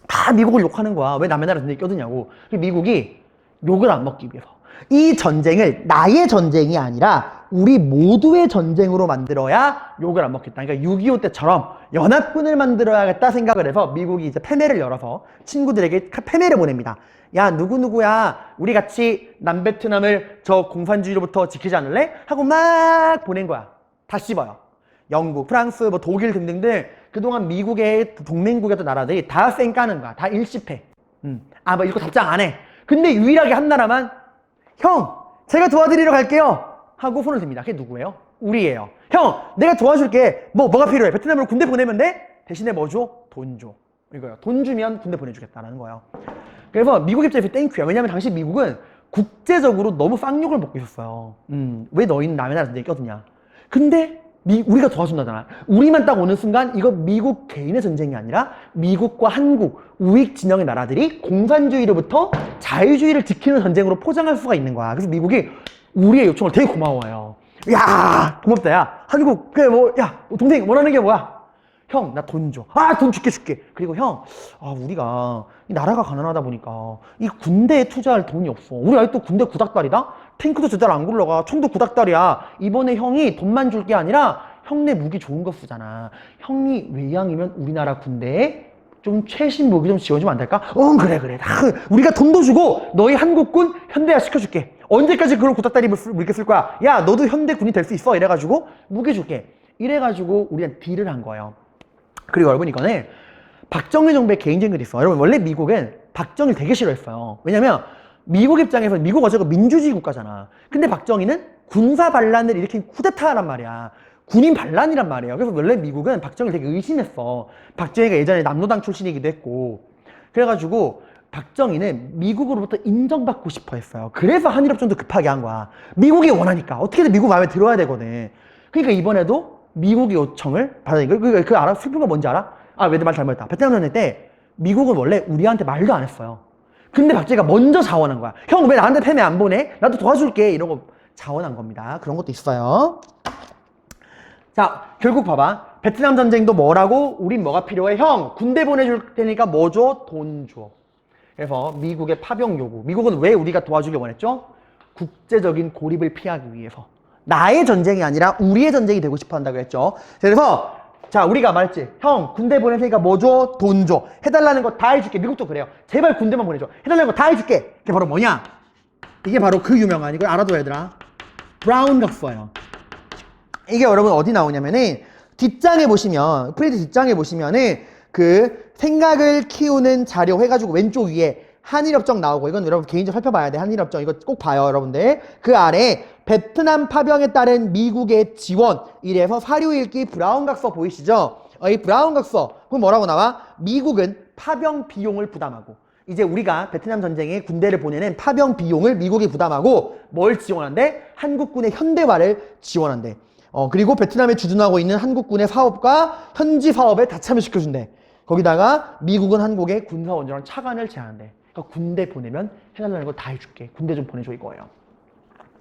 다 미국을 욕하는 거야. 왜 남의 나라 전쟁에 껴드냐고. 미국이 욕을 안 먹기 위해서 이 전쟁을 나의 전쟁이 아니라 우리 모두의 전쟁으로 만들어야 욕을 안 먹겠다. 그러니까 6.25 때처럼 연합군을 만들어야겠다 생각을 해서 미국이 이제 패매를 열어서 친구들에게 패매를 보냅니다. 야 누구누구야 우리 같이 남베트남을 저 공산주의로부터 지키지 않을래? 하고 막 보낸 거야. 다 씹어요. 영국, 프랑스, 뭐 독일 등등등 그동안 미국의 동맹국이었던 나라들이 다 쌩 까는 거야. 다 일십해. 뭐 이거 답장 안 해. 근데 유일하게 한 나라만 형 제가 도와드리러 갈게요 하고 손을 듭니다. 그게 누구예요? 우리예요. 형 내가 도와줄게. 뭐가 필요해? 베트남으로 군대 보내면 돼? 대신에 뭐 줘? 돈 줘. 이거요. 돈 주면 군대 보내주겠다라는 거예요. 그래서 미국 입장에서 땡큐야. 왜냐면 당시 미국은 국제적으로 너무 쌍욕을 먹고 있었어요. 왜 너희는 남의 나라 전쟁에 껴드냐. 근데 우리가 도와준다잖아. 우리만 딱 오는 순간 이거 미국 개인의 전쟁이 아니라 미국과 한국, 우익 진영의 나라들이 공산주의로부터 자유주의를 지키는 전쟁으로 포장할 수가 있는 거야. 그래서 미국이 우리의 요청을 되게 고마워해요. 야 고맙다 야 한국 그래 야 동생 원하는 게 뭐야? 형 나 돈 줘. 돈 줄게. 그리고 형 우리가 이 나라가 가난하다 보니까 이 군대에 투자할 돈이 없어. 우리 아직도 군대 구닥다리다? 탱크도 제대로 안 굴러가. 총도 구닥다리야. 이번에 형이 돈만 줄 게 아니라 형네 무기 좋은 거 쓰잖아. 형이 외양이면 우리나라 군대에 좀 최신 무기 좀 지원주면 안 될까? 그래. 우리가 돈도 주고 너희 한국군 현대화 시켜줄게. 언제까지 그걸 구닥다리 물게 쓸 거야? 야 너도 현대군이 될 수 있어. 이래가지고 무기 줄게. 이래가지고 우리한테 딜을 한 거예요. 그리고 여러분 이거는 박정희 정부의 개인적인 글이 있어. 여러분 원래 미국은 박정희를 되게 싫어했어요. 왜냐면 미국 입장에서 미국 어차피 민주주의 국가잖아. 근데 박정희는 군사 반란을 일으킨 쿠데타란 말이야. 군인 반란이란 말이에요. 그래서 원래 미국은 박정희를 되게 의심했어. 박정희가 예전에 남로당 출신이기도 했고. 그래가지고 박정희는 미국으로부터 인정받고 싶어 했어요. 그래서 한일협정도 급하게 한 거야. 미국이 원하니까. 어떻게든 미국 마음에 들어야 되거든. 그러니까 이번에도 미국의 요청을 받으니까 그 알아? 슬픈 거 뭔지 알아? 아, 왜 내 말 잘못했다. 베트남 전쟁 때 미국은 원래 우리한테 말도 안 했어요. 근데 박정희가 먼저 자원한 거야. 형, 왜 나한테 패배 안 보내? 나도 도와줄게. 이러고 자원한 겁니다. 그런 것도 있어요. 자, 결국 봐봐. 베트남 전쟁도 뭐라고? 우린 뭐가 필요해? 형, 군대 보내줄 테니까 뭐 줘? 돈 줘. 그래서 미국의 파병 요구. 미국은 왜 우리가 도와주길 원했죠? 국제적인 고립을 피하기 위해서. 나의 전쟁이 아니라 우리의 전쟁이 되고 싶어 한다고 했죠. 그래서 자, 우리가 말했지. 형, 군대 보낼 테니까 뭐 줘? 돈 줘. 해달라는 거 다 해줄게. 미국도 그래요. 제발 군대만 보내줘. 해달라는 거 다 해줄게. 그게 바로 뭐냐? 이게 바로 그 유명한, 이걸 알아둬야 얘들아. 브라운 각서예요. 이게 여러분 어디 나오냐면은 뒷장에 보시면, 프리드 뒷장에 보시면은 그 생각을 키우는 자료 해가지고 왼쪽 위에 한일협정 나오고, 이건 여러분 개인적으로 살펴봐야 돼. 한일협정 이거 꼭 봐요 여러분들. 그 아래 베트남 파병에 따른 미국의 지원, 이래서 사료 읽기 브라운 각서 보이시죠? 이 브라운 각서 그럼 뭐라고 나와? 미국은 파병 비용을 부담하고, 이제 우리가 베트남 전쟁에 군대를 보내는 파병 비용을 미국이 부담하고 뭘 지원한대? 한국군의 현대화를 지원한대. 그리고 베트남에 주둔하고 있는 한국군의 사업과 현지 사업에 다 참여시켜준대. 거기다가 미국은 한국에 군사원전한 차관을 제안한대. 그러니까 군대 보내면 해달라는 거 다 해줄게. 군대 좀 보내줘 이거예요.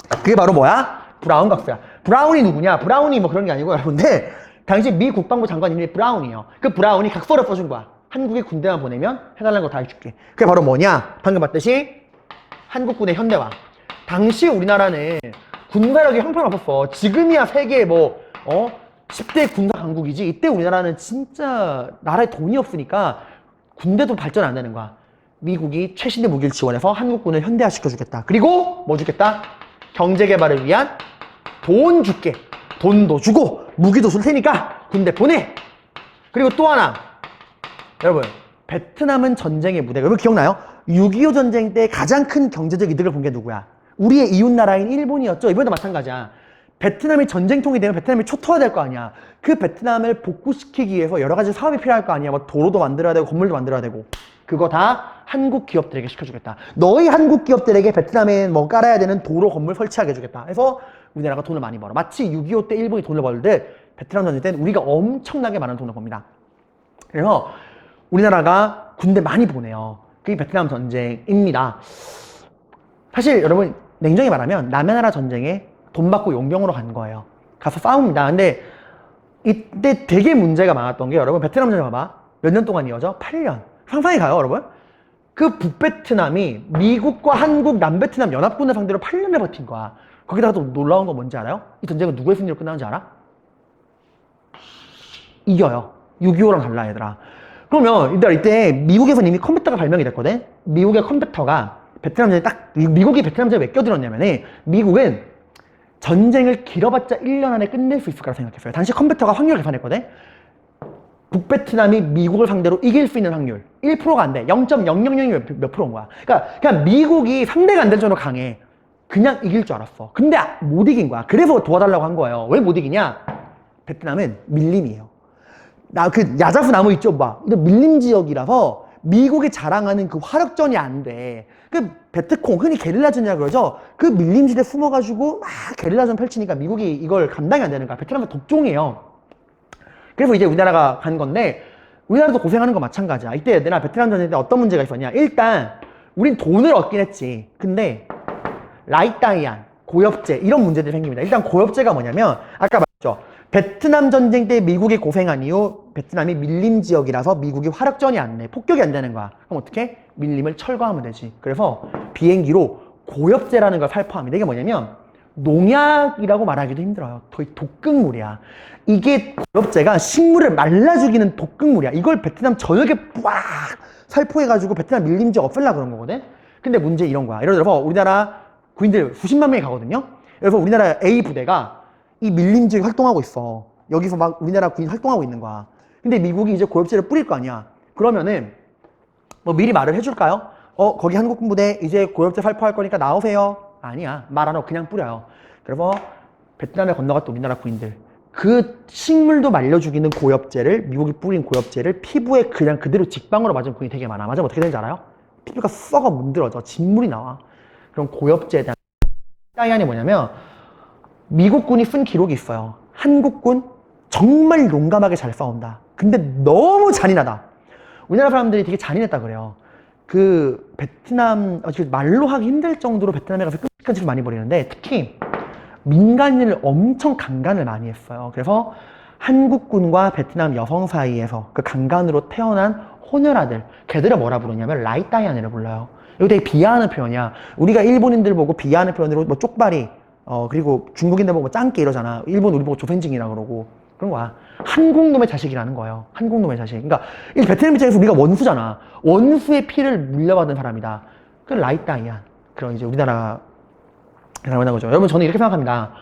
그게 바로 뭐야? 브라운 각서야. 브라운이 누구냐? 브라운이 뭐 그런 게 아니고 여러분들, 당시 미 국방부 장관 이름이 브라운이에요. 그 브라운이 각서를 써준 거야. 한국에 군대만 보내면 해달라는 거 다 해줄게. 그게 바로 뭐냐? 방금 봤듯이 한국군의 현대화. 당시 우리나라는 군사력이 형편없었어. 지금이야 세계 10대 군사 강국이지. 이때 우리나라는 진짜 나라에 돈이 없으니까 군대도 발전 안 되는 거야. 미국이 최신의 무기를 지원해서 한국군을 현대화 시켜주겠다. 그리고 뭐 주겠다? 경제개발을 위한 돈 줄게. 돈도 주고 무기도 줄 테니까 군대 보내. 그리고 또 하나, 여러분, 베트남은 전쟁의 무대가, 여러분 기억나요? 6.25 전쟁 때 가장 큰 경제적 이득을 본 게 누구야? 우리의 이웃나라인 일본이었죠. 이번에도 마찬가지야. 베트남이 전쟁통이 되면 베트남이 초토화될 거 아니야. 그 베트남을 복구시키기 위해서 여러 가지 사업이 필요할 거 아니야. 뭐 도로도 만들어야 되고 건물도 만들어야 되고. 그거 다 한국 기업들에게 시켜주겠다. 너희 한국 기업들에게 베트남에 뭐 깔아야 되는 도로 건물 설치하게 해주겠다. 해서 우리나라가 돈을 많이 벌어. 마치 6.25 때 일본이 돈을 벌듯 베트남 전쟁 때는 우리가 엄청나게 많은 돈을 법니다. 그래서 우리나라가 군대 많이 보내요. 그게 베트남 전쟁입니다. 사실 여러분 냉정히 말하면 남의 나라 전쟁에 돈 받고 용병으로 간 거예요. 가서 싸웁니다. 근데 이때 되게 문제가 많았던 게, 여러분 베트남 전쟁 봐봐. 몇 년 동안 이어져? 8년. 상상이 가요 여러분? 그 북베트남이 미국과 한국, 남베트남 연합군을 상대로 8년을 버틴 거야. 거기다가 또 놀라운 거 뭔지 알아요? 이 전쟁은 누구의 승리로 끝나는지 알아? 이겨요. 6.25랑 달라 얘들아. 그러면 이때 미국에서 이미 컴퓨터가 발명이 됐거든. 미국의 컴퓨터가 베트남 전쟁에 미국이 베트남 전쟁에 왜 껴들었냐면은, 미국은 전쟁을 길어봤자 1년 안에 끝낼 수 있을 거라 생각했어요. 당시 컴퓨터가 확률을 계산했거든. 북베트남이 미국을 상대로 이길 수 있는 확률 1%가 안 돼. 0.000몇 몇 프로인 거야. 그러니까 그냥 미국이 상대가 안 될 정도로 강해. 그냥 이길 줄 알았어. 근데 못 이긴 거야. 그래서 도와달라고 한 거예요. 왜 못 이기냐? 베트남은 밀림이에요. 그 야자수 나무 있죠, 봐. 밀림 지역이라서 미국이 자랑하는 그 화력전이 안 돼. 그 베트콩, 흔히 게릴라전이라고 그러죠. 그 밀림지대 숨어가지고 막 게릴라전 펼치니까 미국이 이걸 감당이 안 되는 거야. 베트남은 독종이에요. 그래서 이제 우리나라가 간 건데, 우리나라도 고생하는 거 마찬가지야. 이때 얘들아, 베트남 전쟁 때 어떤 문제가 있었냐? 일단 우린 돈을 얻긴 했지. 근데 라이따이안, 고엽제 이런 문제들이 생깁니다. 일단 고엽제가 뭐냐면, 아까 말했죠. 베트남 전쟁 때 미국이 고생한 이후 베트남이 밀림 지역이라서 미국이 화력전이 안 돼. 폭격이 안 되는 거야. 그럼 어떻게? 밀림을 철거하면 되지. 그래서 비행기로 고엽제라는 걸 살포합니다. 이게 뭐냐면 농약이라고 말하기도 힘들어요. 거의 독극물이야. 이게 고엽제가 식물을 말라 죽이는 독극물이야. 이걸 베트남 전역에 빡 살포해가지고 베트남 밀림 지역 없애려고 그런 거거든. 근데 문제 이런 거야. 예를 들어서 우리나라 군인들 수십만 명이 가거든요. 그래서 우리나라 A 부대가 이 밀림 지역에 활동하고 있어. 여기서 막 우리나라 군인 활동하고 있는 거야. 근데 미국이 이제 고엽제를 뿌릴 거 아니야. 그러면은 뭐 미리 말을 해줄까요? 거기 한국군부대 이제 고엽제 살포할 거니까 나오세요. 아니야. 말 안 하고 그냥 뿌려요. 그래서 베트남에 건너갔던 우리나라 군인들 그 식물도 말려 죽이는 고엽제를 미국이 뿌린 고엽제를 피부에 그냥 그대로 직방으로 맞은 군이 되게 많아. 맞으면 어떻게 되는지 알아요? 피부가 썩어 문드러져. 진물이 나와. 그럼 고엽제에 대한 사이안이 뭐냐면 미국 군이 쓴 기록이 있어요. 한국 군 정말 용감하게 잘 싸운다. 근데 너무 잔인하다. 우리나라 사람들이 되게 잔인했다 그래요. 그 베트남 말로 하기 힘들 정도로 베트남에 가서 끔찍한 짓을 많이 벌이는데 특히 민간인을 엄청 강간을 많이 했어요. 그래서 한국군과 베트남 여성 사이에서 그 강간으로 태어난 호녀라들, 걔들을 뭐라 부르냐면 라이따이안이라 불러요. 이거 되게 비하하는 표현이야. 우리가 일본인들 보고 비하하는 표현으로 뭐 쪽발이, 그리고 중국인들 보고 짱깨 이러잖아. 일본 우리 보고 조센징이라 그러고 그런 거야. 한국놈의 자식이라는 거예요. 한국놈의 자식. 그러니까 이 베트남 입장에서 우리가 원수잖아. 원수의 피를 물려받은 사람이다. 그 라이따이안. 그런 이제 우리나라 사람이라는 거죠. 여러분 저는 이렇게 생각합니다.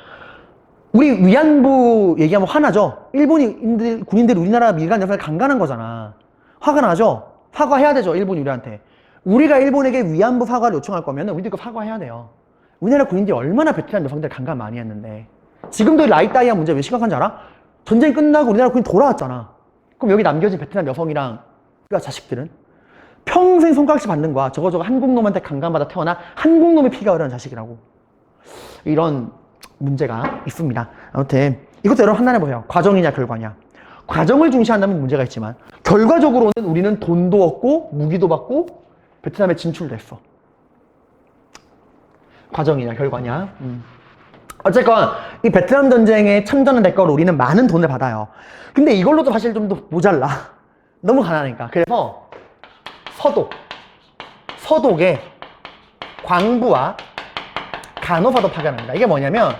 우리 위안부 얘기하면 화나죠? 일본인들, 군인들이 우리나라 민간 여성을 강간한 거잖아. 화가 나죠? 사과해야 되죠, 일본이 우리한테. 우리가 일본에게 위안부 사과를 요청할 거면 우리도 이거 사과해야 돼요. 우리나라 군인들이 얼마나 베트남 여성들 강간 많이 했는데. 지금도 라이따이안 문제 왜 심각한지 알아? 전쟁 끝나고 우리나라 군인 돌아왔잖아. 그럼 여기 남겨진 베트남 여성이랑 그 자식들은 평생 손가락질 받는 거야. 저거 한국놈한테 강간받아 태어나 한국놈의 피가 흐르는 자식이라고. 이런 문제가 있습니다. 아무튼 이것도 여러분 판단해 보세요. 과정이냐 결과냐. 과정을 중시한다면 문제가 있지만 결과적으로는 우리는 돈도 얻고 무기도 받고 베트남에 진출됐어. 과정이냐 결과냐. 어쨌건 이 베트남 전쟁에 참전한 대가로 우리는 많은 돈을 받아요. 근데 이걸로도 사실 좀 더 모자라. 너무 가난하니까. 그래서 서독에 광부와 간호사도 파견합니다. 이게 뭐냐면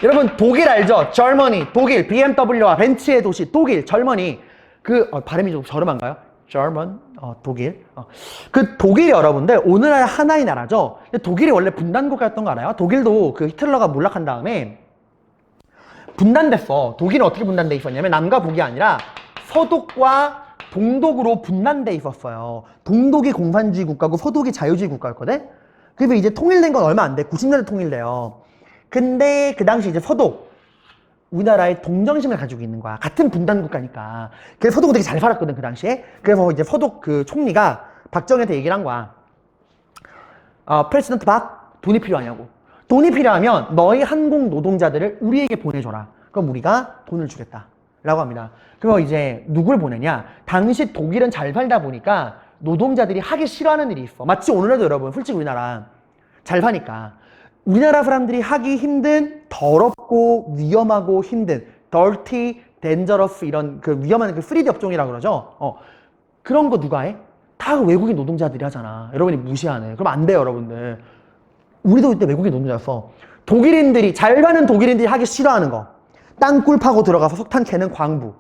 여러분 독일 알죠? Germany, 독일, BMW와 벤츠의 도시 독일, Germany. 발음이 좀 저렴한가요? German, 독일. 그 독일이 여러분들 오늘날 하나의 나라죠. 근데 독일이 원래 분단국가였던 거 알아요? 독일도 그 히틀러가 몰락한 다음에 분단됐어. 독일은 어떻게 분단돼 있었냐면 남과 북이 아니라 서독과 동독으로 분단돼 있었어요. 동독이 공산주의 국가고 서독이 자유주의 국가였거든? 그래서 이제 통일된 건 얼마 안 돼. 90년대 통일돼요. 근데 그 당시 이제 서독, 우리나라의 동정심을 가지고 있는 거야. 같은 분단 국가니까. 그래서 서독은 되게 잘 살았거든, 그 당시에. 그래서 이제 서독 그 총리가 박정희한테 얘기를 한 거야. 프레지던트 박, 돈이 필요하냐고. 돈이 필요하면 너희 한국 노동자들을 우리에게 보내줘라. 그럼 우리가 돈을 주겠다. 라고 합니다. 그럼 이제 누굴 보내냐? 당시 독일은 잘 살다 보니까 노동자들이 하기 싫어하는 일이 있어. 마치 오늘날도 여러분, 솔직히 우리나라 잘 사니까. 우리나라 사람들이 하기 힘든, 더럽고 위험하고 힘든, dirty, dangerous 이런 그 위험한 그 3D 업종이라고 그러죠. 그런 거 누가 해? 다 외국인 노동자들이 하잖아. 여러분이 무시하네. 그럼 안 돼요, 여러분들. 우리도 이때 외국인 노동자였어. 독일인들이, 잘 가는 독일인들이 하기 싫어하는 거. 땅굴 파고 들어가서 석탄 캐는 광부.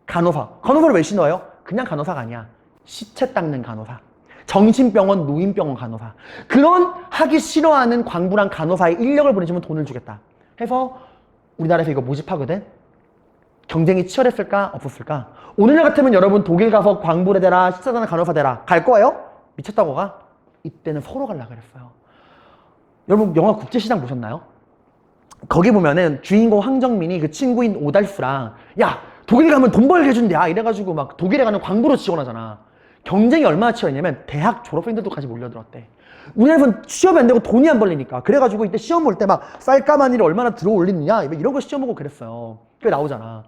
간호사. 간호사를 왜 신어요? 그냥 간호사가 아니야. 시체 닦는 간호사. 정신병원, 노인병원 간호사. 그런 하기 싫어하는 광부랑 간호사의 인력을 보내주면 돈을 주겠다. 해서 우리나라에서 이거 모집하거든? 경쟁이 치열했을까? 없었을까? 오늘날 같으면 여러분 독일 가서 광부를 대라, 시사다나 간호사 대라. 갈 거예요? 미쳤다고 가? 이때는 서로 가려고 그랬어요. 여러분 영화 국제시장 보셨나요? 거기 보면은 주인공 황정민이 그 친구인 오달수랑 야 독일 가면 돈 벌게 해준대. 이래가지고 막 독일에 가는 광부로 지원하잖아. 경쟁이 얼마나 치열했냐면 대학 졸업생들도까지 몰려들었대. 우리나라에서는 취업이 안 되고 돈이 안 벌리니까. 그래가지고 이때 시험 볼 때 막 쌀까마니를 얼마나 들어 올리느냐 이런 거 시험 보고 그랬어요. 그게 나오잖아.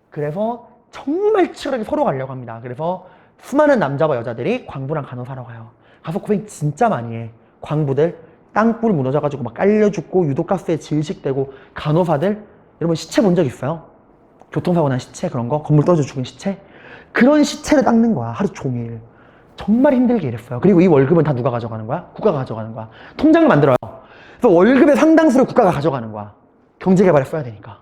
그래서 정말 치열하게 서로 가려고 합니다. 그래서 수많은 남자와 여자들이 광부랑 간호사로 가요. 가서 고생 진짜 많이 해. 광부들 땅굴 무너져가지고 막 깔려 죽고 유독가스에 질식되고 간호사들 여러분 시체 본 적 있어요? 교통사고 난 시체 그런 거? 건물 떨어져 죽은 시체? 그런 시체를 닦는 거야. 하루 종일. 정말 힘들게 일했어요. 그리고 이 월급은 다 누가 가져가는 거야? 국가가 가져가는 거야. 통장을 만들어요. 그래서 월급의 상당수를 국가가 가져가는 거야. 경제개발에 써야 되니까.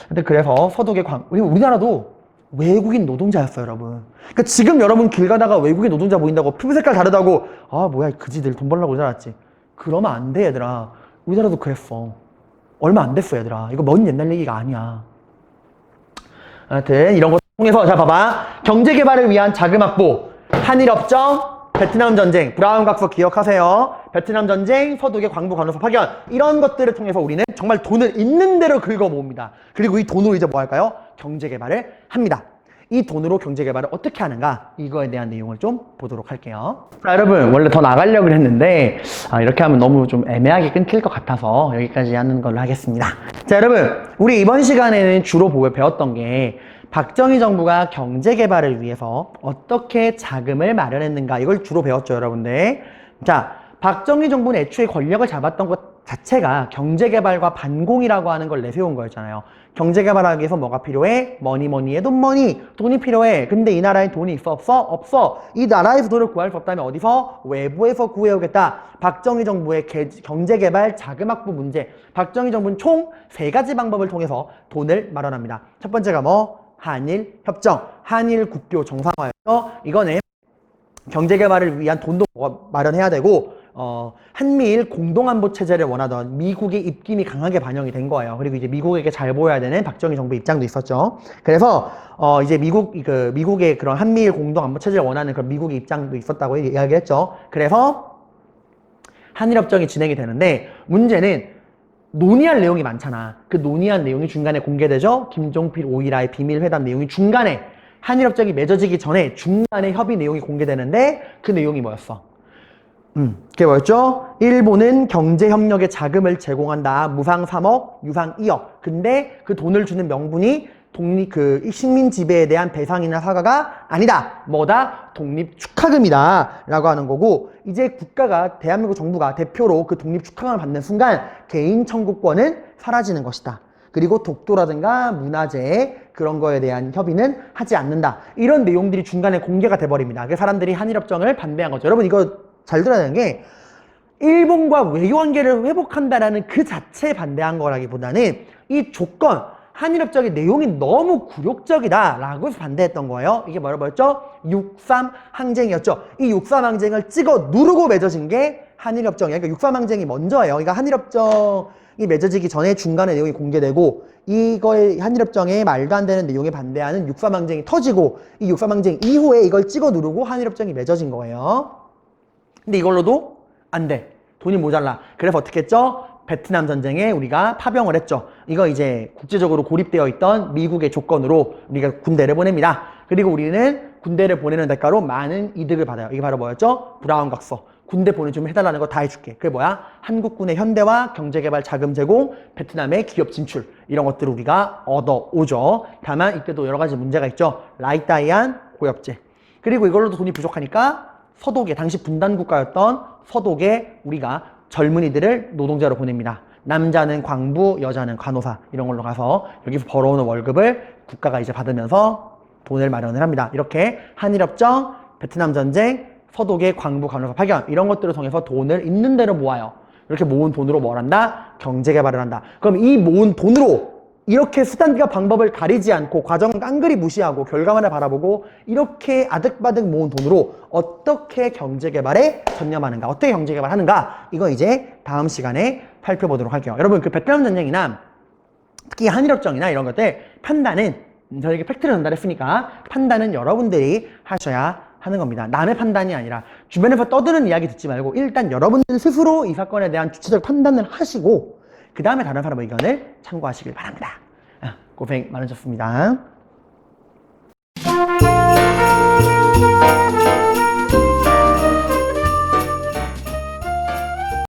근데 그래서 서독의 그리고 우리나라도 외국인 노동자였어요, 여러분. 그러니까 지금 여러분 길 가다가 외국인 노동자 보인다고 피부 색깔 다르다고 뭐야 그지들 돈 벌려고 줄 알았지. 그러면 안 돼, 얘들아. 우리나라도 그랬어. 얼마 안 됐어, 얘들아. 이거 먼 옛날 얘기가 아니야. 하여튼 이런 거 통해서 자 봐봐. 경제개발을 위한 자금 확보. 한일협정, 베트남 전쟁, 브라운 각서 기억하세요. 베트남 전쟁, 서독의 광부 간호사 파견, 이런 것들을 통해서 우리는 정말 돈을 있는 대로 긁어 모읍니다. 그리고 이 돈으로 이제 뭐 할까요? 경제 개발을 합니다. 이 돈으로 경제 개발을 어떻게 하는가, 이거에 대한 내용을 좀 보도록 할게요. 자, 여러분, 원래 더 나가려고 했는데 이렇게 하면 너무 좀 애매하게 끊길 것 같아서 여기까지 하는 걸로 하겠습니다. 자, 여러분, 우리 이번 시간에는 주로 배웠던 게 박정희 정부가 경제 개발을 위해서 어떻게 자금을 마련했는가, 이걸 주로 배웠죠, 여러분들. 자, 박정희 정부는 애초에 권력을 잡았던 것 자체가 경제 개발과 반공이라고 하는 걸 내세운 거였잖아요. 경제 개발하기 위해서 뭐가 필요해? 머니에 돈이 필요해. 근데 이 나라에 돈이 있어? 없어? 없어. 이 나라에서 돈을 구할 수 없다면 어디서? 외부에서 구해오겠다. 박정희 정부의 경제 개발 자금 확보 문제. 박정희 정부는 총 3가지 방법을 통해서 돈을 마련합니다. 첫 번째가 뭐? 한일 협정, 한일 국교 정상화였죠. 이거는 경제 개발을 위한 돈도 마련해야 되고, 한미일 공동안보 체제를 원하던 미국의 입김이 강하게 반영이 된 거예요. 그리고 이제 미국에게 잘 보여야 되는 박정희 정부 입장도 있었죠. 그래서 이제 미국의 그런 한미일 공동안보 체제를 원하는 그런 미국의 입장도 있었다고 이야기했죠. 그래서 한일협정이 진행이 되는데, 문제는 논의할 내용이 많잖아. 그 논의한 내용이 중간에 공개되죠. 김종필, 오이라의 비밀회담 내용이 중간에, 한일협정이 맺어지기 전에 중간에 협의 내용이 공개되는데, 그 내용이 뭐였어? 그게 뭐였죠? 일본은 경제협력에 자금을 제공한다. 무상 3억, 유상 2억. 근데 그 돈을 주는 명분이 식민 지배에 대한 배상이나 사과가 아니다. 뭐다? 독립 축하금이다. 라고 하는 거고, 이제 국가가, 대한민국 정부가 대표로 그 독립 축하금을 받는 순간 개인 청구권은 사라지는 것이다. 그리고 독도라든가 문화재 그런 거에 대한 협의는 하지 않는다. 이런 내용들이 중간에 공개가 돼버립니다. 그래서 사람들이 한일협정을 반대한 거죠. 여러분, 이거 잘 들어야 되는 게, 일본과 외교관계를 회복한다라는 그 자체에 반대한 거라기보다는 이 조건, 한일협정의 내용이 너무 굴욕적이다 라고 해서 반대했던 거예요. 이게 뭐라고 했죠? 6.3 항쟁이었죠. 이 6.3 항쟁을 찍어 누르고 맺어진 게 한일협정이에요. 그러니까 6.3 항쟁이 먼저예요. 그러니까 한일협정이 맺어지기 전에 중간에 내용이 공개되고, 이거의 한일협정에 말도 안 되는 내용에 반대하는 6.3 항쟁이 터지고, 이 6.3 항쟁 이후에 이걸 찍어 누르고 한일협정이 맺어진 거예요. 근데 이걸로도 안 돼. 돈이 모자라. 그래서 어떻게 했죠? 베트남 전쟁에 우리가 파병을 했죠. 이거 이제 국제적으로 고립되어 있던 미국의 조건으로 우리가 군대를 보냅니다. 그리고 우리는 군대를 보내는 대가로 많은 이득을 받아요. 이게 바로 뭐였죠? 브라운 각서. 군대 보내주면 해달라는 거 다 해줄게. 그게 뭐야? 한국군의 현대화, 경제개발 자금 제공, 베트남의 기업 진출, 이런 것들을 우리가 얻어오죠. 다만 이때도 여러 가지 문제가 있죠. 라이따이안 고엽제. 그리고 이걸로도 돈이 부족하니까 서독에, 당시 분단국가였던 서독에 우리가 젊은이들을 노동자로 보냅니다. 남자는 광부, 여자는 간호사, 이런 걸로 가서 여기서 벌어오는 월급을 국가가 이제 받으면서 돈을 마련을 합니다. 이렇게 한일협정, 베트남 전쟁, 서독의 광부, 간호사 파견, 이런 것들을 통해서 돈을 있는 대로 모아요. 이렇게 모은 돈으로 뭘 한다? 경제 개발을 한다. 그럼 이 모은 돈으로 이렇게 수단과 방법을 가리지 않고 과정을 깡그리 무시하고 결과만을 바라보고 이렇게 아득바득 모은 돈으로 어떻게 경제개발에 전념하는가, 어떻게 경제개발하는가, 이거 이제 다음 시간에 살펴보도록 할게요. 여러분, 그 베트남 전쟁이나 특히 한일협정이나 이런 것들 판단은, 저에게 팩트를 전달했으니까 판단은 여러분들이 하셔야 하는 겁니다. 남의 판단이 아니라 주변에서 떠드는 이야기 듣지 말고 일단 여러분들 스스로 이 사건에 대한 주체적 판단을 하시고 그 다음에 다른 사람의 의견을 참고하시길 바랍니다. 고생 많으셨습니다.